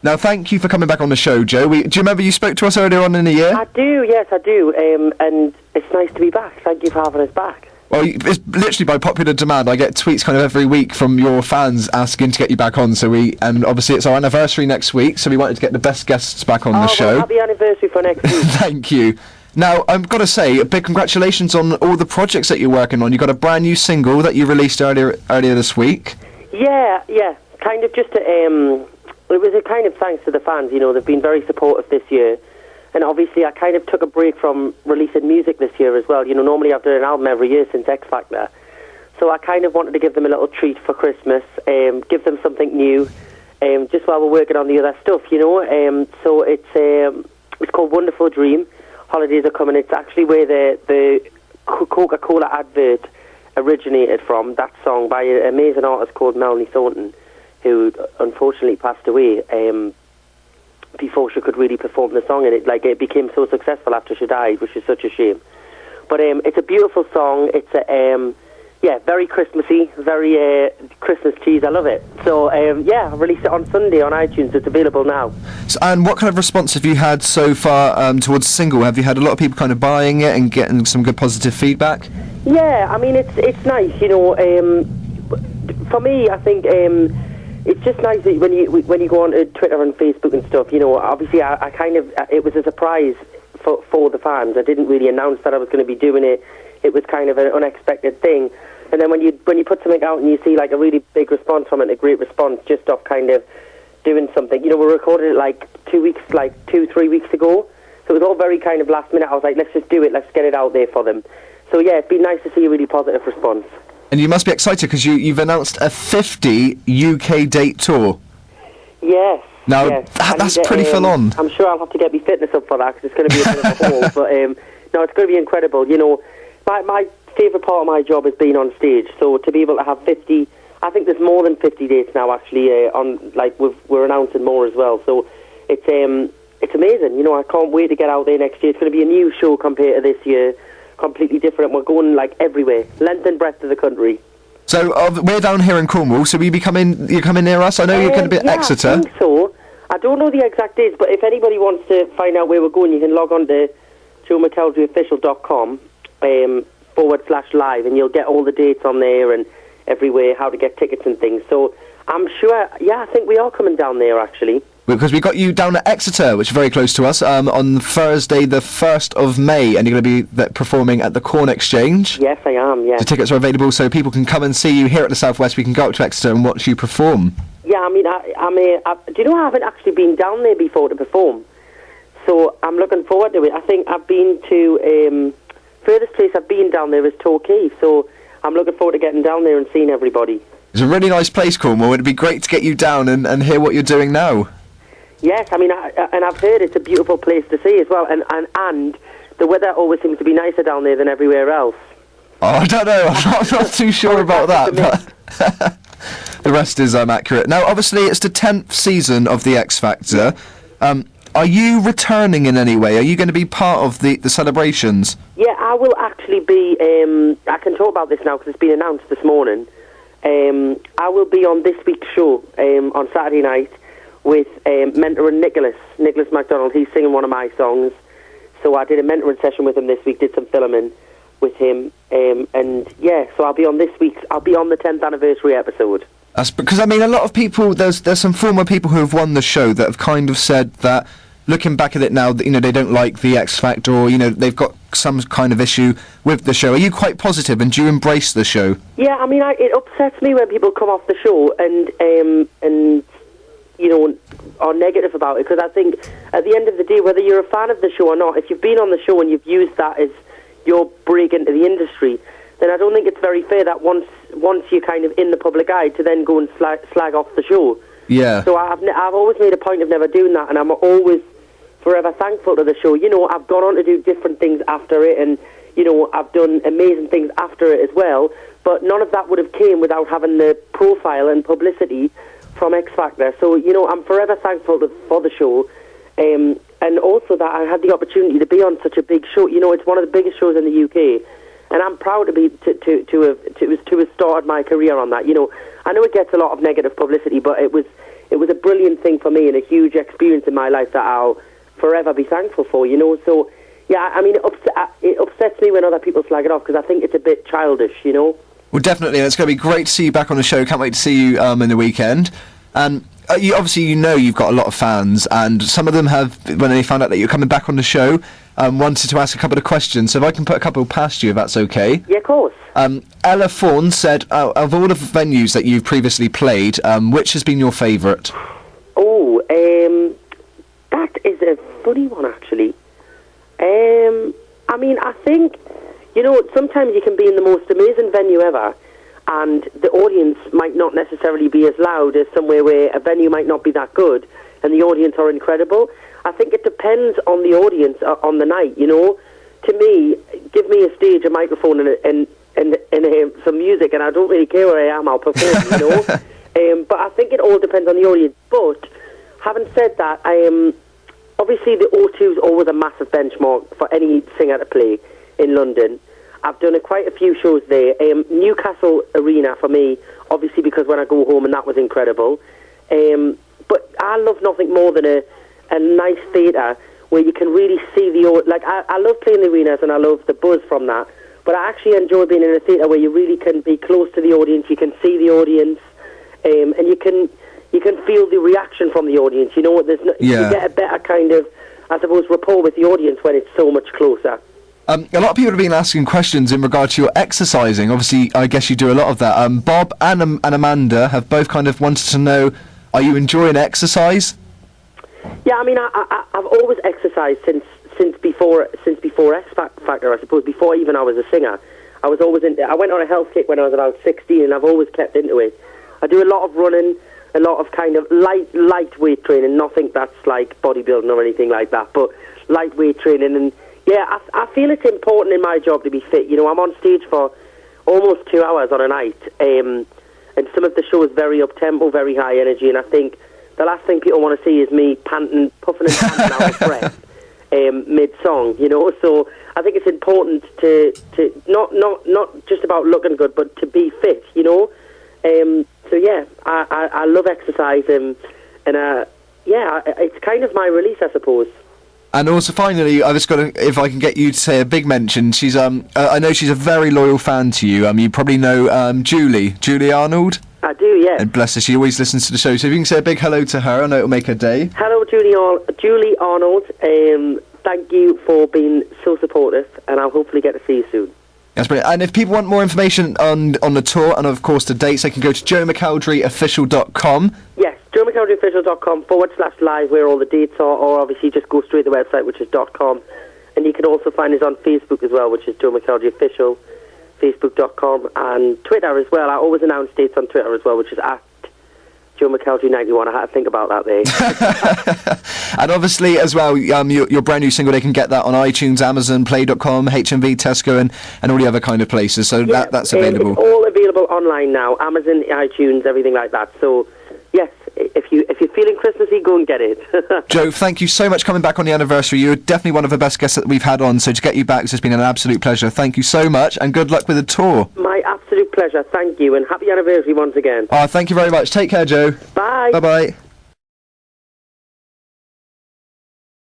Now, thank you for coming back on the show, Joe. Do you remember you spoke to us earlier on in the year? I do, yes, I do. And it's nice to be back. Thank you for having us back. Well, it's literally by popular demand. I get tweets kind of every week from your fans asking to get you back on. And obviously it's our anniversary next week, so we wanted to get the best guests back on the show. Well, happy anniversary for next week. Thank you. Now, I've got to say, a big congratulations on all the projects that you're working on. You got a brand new single that you released earlier this week. Yeah. Kind of just it was a kind of thanks to the fans. They've been very supportive this year. And obviously I kind of took a break from releasing music this year as well. Normally I've done an album every year since X Factor. So I kind of wanted to give them a little treat for Christmas, give them something new, just while we're working on the other stuff, So it's called Wonderful Dream. Holidays are coming. It's actually where the Coca-Cola advert originated from, that song by an amazing artist called Melanie Thornton, who unfortunately passed away before she could really perform the song, and it became so successful after she died, which is such a shame. But it's a beautiful song. It's very Christmassy, very Christmas cheese. I love it. So I released it on Sunday on iTunes. It's available now. And what kind of response have you had so far towards the single? Have you had a lot of people kind of buying it and getting some good positive feedback? Yeah, I mean it's nice. For me, I think. It's just nice that when you go on to Twitter and Facebook and stuff, obviously I kind of, it was a surprise for the fans. I didn't really announce that I was going to be doing it. It was kind of an unexpected thing. And then when you put something out and you see like a really big response from it, a great response just off kind of doing something. We recorded it 3 weeks ago. So it was all very kind of last minute. I was like, let's just do it. Let's get it out there for them. So yeah, it's been nice to see a really positive response. And you must be excited because you've announced a 50 UK date tour. Yes. Now, that's pretty full on. I'm sure I'll have to get my fitness up for that because it's going to be a bit of a haul. But no, it's going to be incredible. My favourite part of my job is being on stage. So to be able to have 50, I think there's more than 50 dates now actually. We're announcing more as well. So it's amazing. I can't wait to get out there next year. It's going to be a new show compared to this year. Completely different. We're going everywhere, length and breadth of the country. So we're down here in Cornwall. So you're coming near us. I know you're going to be at Exeter. I think so. I don't know the exact dates, but if anybody wants to find out where we're going, you can log on to joemcelderryofficial.com /live, and you'll get all the dates on there and everywhere, how to get tickets and things. So I'm sure. Yeah, I think we are coming down there actually. Because we got you down at Exeter, which is very close to us, on Thursday the 1st of May, and you're going to be performing at the Corn Exchange. Yes, I am, yes. The tickets are available so people can come and see you here at the Southwest. We can go up to Exeter and watch you perform. Yeah, I mean, do you know I haven't actually been down there before to perform? So I'm looking forward to it. I think I've been to, furthest place I've been down there is Torquay, so I'm looking forward to getting down there and seeing everybody. It's a really nice place, Cornwall. It'd be great to get you down and hear what you're doing now. Yes, I mean, and I've heard it's a beautiful place to see as well, and the weather always seems to be nicer down there than everywhere else. Oh, I don't know, I'm not too sure about that, but the rest is accurate. Now, obviously, it's the 10th season of The X Factor. Are you returning in any way? Are you going to be part of the celebrations? Yeah, I will actually be, I can talk about this now because it's been announced this morning. I will be on this week's show on Saturday night with mentoring Nicholas McDonald. He's singing one of my songs. So I did a mentoring session with him this week, did some filming with him. And yeah, so I'll be on the 10th anniversary episode. That's because, I mean, a lot of people, there's some former people who have won the show that have kind of said that, looking back at it now, that, they don't like the X Factor, or, they've got some kind of issue with the show. Are you quite positive, and do you embrace the show? Yeah, I mean, it upsets me when people come off the show and are negative about it, because I think at the end of the day, whether you're a fan of the show or not, if you've been on the show and you've used that as your break into the industry, then I don't think it's very fair that once you're kind of in the public eye to then go and slag off the show. Yeah. So I've always made a point of never doing that, and I'm always forever thankful to the show. I've gone on to do different things after it, and I've done amazing things after it as well, but none of that would have came without having the profile and publicity from X Factor. So, I'm forever thankful for the show, and also that I had the opportunity to be on such a big show. It's one of the biggest shows in the UK, and I'm proud to have started my career on that. You know, I know it gets a lot of negative publicity, but it was a brilliant thing for me and a huge experience in my life that I'll forever be thankful for. You know, so yeah, I mean, it upsets me when other people slag it off because I think it's a bit childish. You know. Well, definitely, it's going to be great to see you back on the show. Can't wait to see you in the weekend. And obviously, you've got a lot of fans, and some of them have, when they found out that you're coming back on the show, wanted to ask a couple of questions. So if I can put a couple past you, if that's okay. Yeah, of course. Ella Fawn said, of all the venues that you've previously played, which has been your favourite? Oh, that is a funny one, actually. I mean, I think, you know, sometimes you can be in the most amazing venue ever, and the audience might not necessarily be as loud as somewhere where a venue might not be that good, and the audience are incredible. I think it depends on the audience on the night, you know. To me, give me a stage, a microphone, and some music, and I don't really care where I am, I'll perform, you know. But I think it all depends on the audience. But having said that, obviously the O2 is always a massive benchmark for any singer to play in London. I've done quite a few shows there. Newcastle Arena for me, obviously, because when I go home, and that was incredible. But I love nothing more than a nice theatre where you can really see I love playing the arenas and I love the buzz from that. But I actually enjoy being in a theatre where you really can be close to the audience, you can see the audience, and you can feel the reaction from the audience. You know, you get a better kind of, I suppose, rapport with the audience when it's so much closer. A lot of people have been asking questions in regard to your exercising. Obviously, I guess you do a lot of that. Bob and Amanda have both kind of wanted to know, are you enjoying exercise? Yeah, I mean, I've always exercised since before X Factor, I suppose, before even I was a singer. I was always I went on a health kick when I was about 16, and I've always kept into it. I do a lot of running, a lot of kind of light weight training, nothing that's like bodybuilding or anything like that, but light weight training. And yeah, I feel it's important in my job to be fit. You know, I'm on stage for almost 2 hours on a night, and some of the show is very up-tempo, very high energy, and I think the last thing people want to see is me puffing and panting out of breath mid-song, you know. So I think it's important to not just about looking good, but to be fit, you know. So yeah, I love exercise, and it's kind of my release, I suppose. And also, finally, I've just got to, if I can get you to say a big mention. She's I know she's a very loyal fan to you. You probably know Julie Arnold. I do, yeah. And bless her, she always listens to the show. So if you can say a big hello to her, I know it'll make her day. Hello, Julie Arnold. Thank you for being so supportive, and I'll hopefully get to see you soon. That's brilliant. And if people want more information on the tour and, of course, the dates, they can go to joemcelderryofficial.com. Yes, joemcelderryofficial.com/live, where all the dates are, or obviously just go straight to the website, which is .com. And you can also find us on Facebook as well, which is Joe McElderry Official, Facebook.com, and Twitter as well. I always announce dates on Twitter as well, which is at Joe McElderry 91. I had to think about that there. And obviously, as well, your brand new single, they can get that on iTunes, Amazon, Play.com, HMV, Tesco, and all the other kind of places. So yeah, that's available. It's all available online now. Amazon, iTunes, everything like that. So yes, if you're feeling Christmassy, go and get it. Joe, thank you so much for coming back on the anniversary. You're definitely one of the best guests that we've had on. So to get you back, it's just been an absolute pleasure. Thank you so much, and good luck with the tour. My absolute pleasure. Thank you, and happy anniversary once again. Oh, thank you very much. Take care, Joe. Bye. Bye-bye.